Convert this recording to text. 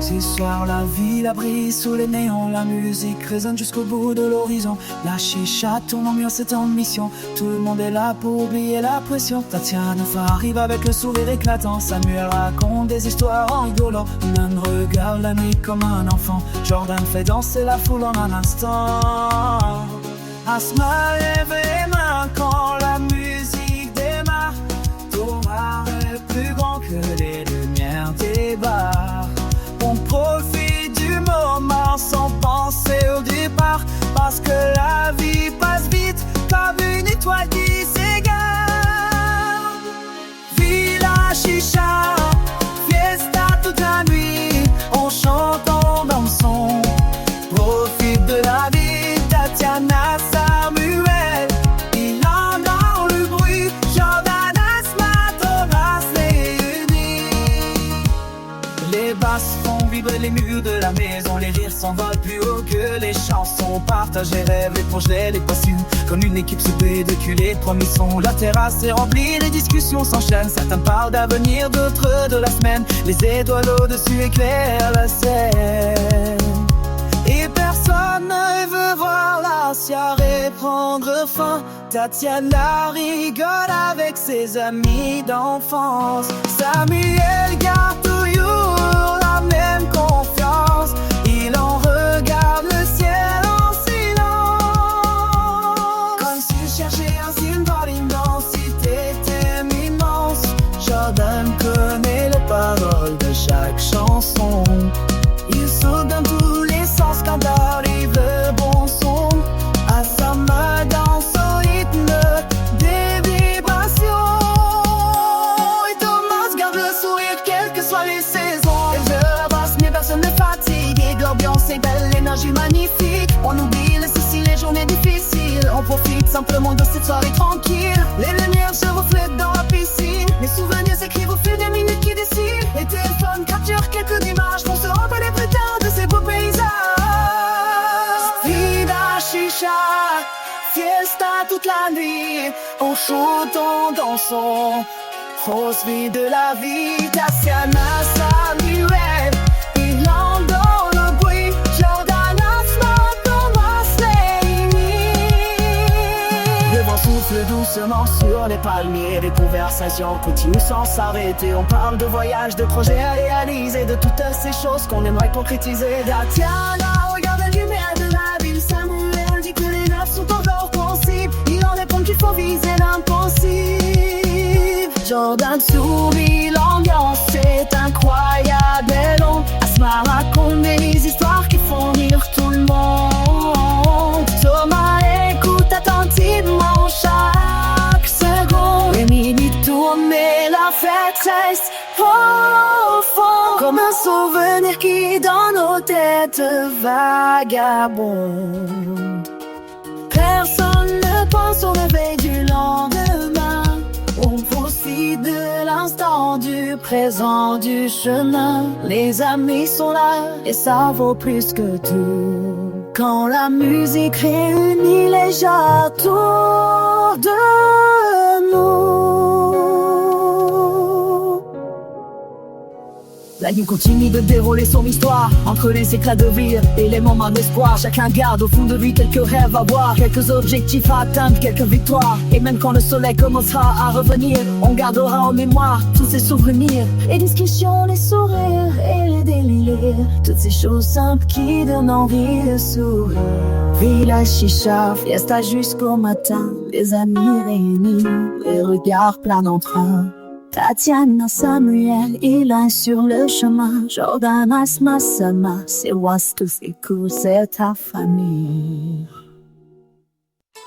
Ce soir la ville brille sous les néons, la musique résonne jusqu'au bout de l'horizon. La chicha tourne en mur, c'est en mission. Tout le monde est là pour oublier la pression. Tatiana arrive avec le sourire éclatant. Samuel raconte des histoires en rigolant. Nan regarde la nuit comme un enfant. Jordan fait danser la foule en un instant. Asma lève les mains quand la musique démarre. Thomas est plus grand que les lumières des bars. On profite du moment sans penser au départ, parce que la vie passe vite comme une étoile qui s'égare. Villa chicha, fiesta toute la nuit. On chante, on danse, on profite de la vie. Tatiana, Samuel, il en dans le bruit. Jordan, Asma, Thomas les unit. Les basses font vibrer les murs de la maison. Les rires s'envolent plus haut que les chansons. Partage les rêves, les projets, les passions. Comme une équipe soudée de culés de promis sont. La terrasse est remplie, les discussions s'enchaînent. Certains parlent d'avenir, d'autres de la semaine. Les étoiles au-dessus éclairent la scène. Et personne ne veut voir la soirée prendre fin. Tatiana rigole avec ses amis d'enfance. Samuel garde toujours la même confiance. Il en regarde le ciel en silence, comme s'il cherchait un signe dans l'immensité immense. Jordan connaît les paroles de chaque chanson. Il saute dans tous les sens quand arrive le bon son. Asma danse au rythme des vibrations. Et Thomas garde le sourire quelles que soient les saisons. Et je passe, mais personne ne fatigue. Et l'ambiance est belle, l'énergie magnifique. On oublie les soucis, les journées difficiles. On profite simplement de cette soirée tranquille. Les lumières se reflètent dans la piscine. Les souvenirs s'écrivent au fil des minutes qui décident. Les téléphones capturent quelques images pour se rappeler plus tard de ces beaux paysages. Vida chicha, fiesta toute la nuit. On chante, on danse, on profite de la vie. Tatiana, Samuel, il en donne le bruit. Jordan, Asma, Thomas les unit. Le vent souffle doucement sur les palmiers. Les conversations continuent sans s'arrêter. On parle de voyages, de projets à réaliser, de toutes ces choses qu'on aimerait concrétiser. Tatiana regarde la lumière de la ville. Samuel dit que les rêves sont encore possibles. Il en répond qu'il faut viser l'impossible. Jordan sourit, l'ambiance est incroyable et longue. Asma raconte des histoires qui font rire tout le monde. Thomas écoute attentivement chaque seconde. Les minutes tournent et la fête reste au fond, comme un souvenir qui dans nos têtes vagabonde. Personne ne pense au réveil du lendemain. On profite de l'instant, du présent, du chemin. Les amis sont là et ça vaut plus que tout. Quand la musique réunit les gens autour de nous. La nuit continue de dérouler son histoire. Entre les éclats de rire et les moments d'espoir, chacun garde au fond de lui quelques rêves à voir, quelques objectifs à atteindre, quelques victoires. Et même quand le soleil commencera à revenir, on gardera en mémoire tous ces souvenirs. Les discussions, les sourires et les délires, toutes ces choses simples qui donnent envie de sourire. Villa chicha, fiesta jusqu'au matin. Les amis réunis, les regards pleins d'entrain. Tatiana, Samuel, il est sur le chemin. Jordan, Asma, Sama, c'est Was, tous ces coups, c'est ta famille.